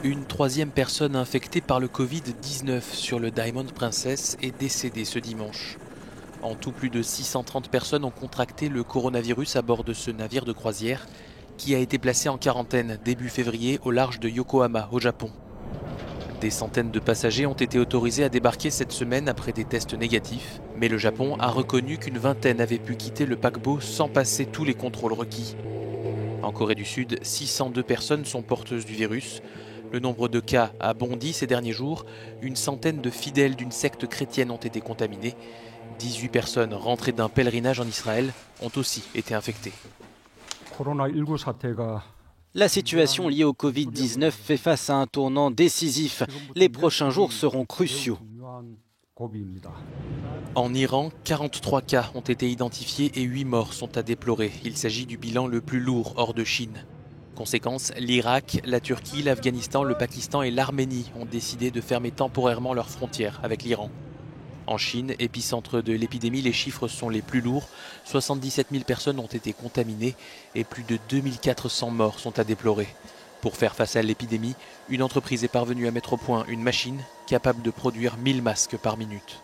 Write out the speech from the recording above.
Une troisième personne infectée par le Covid-19 sur le Diamond Princess est décédée ce dimanche. En tout, plus de 630 personnes ont contracté le coronavirus à bord de ce navire de croisière qui a été placé en quarantaine début février au large de Yokohama, au Japon. Des centaines de passagers ont été autorisés à débarquer cette semaine après des tests négatifs, mais le Japon a reconnu qu'une vingtaine avaient pu quitter le paquebot sans passer tous les contrôles requis. En Corée du Sud, 602 personnes sont porteuses du virus. Le nombre de cas a bondi ces derniers jours. Une centaine de fidèles d'une secte chrétienne ont été contaminés. 18 personnes rentrées d'un pèlerinage en Israël ont aussi été infectées. La situation liée au Covid-19 fait face à un tournant décisif. Les prochains jours seront cruciaux. En Iran, 43 cas ont été identifiés et 8 morts sont à déplorer. Il s'agit du bilan le plus lourd hors de Chine. Conséquence, l'Irak, la Turquie, l'Afghanistan, le Pakistan et l'Arménie ont décidé de fermer temporairement leurs frontières avec l'Iran. En Chine, épicentre de l'épidémie, les chiffres sont les plus lourds. 77 000 personnes ont été contaminées et plus de 2400 morts sont à déplorer. Pour faire face à l'épidémie, une entreprise est parvenue à mettre au point une machine capable de produire 1000 masques par minute.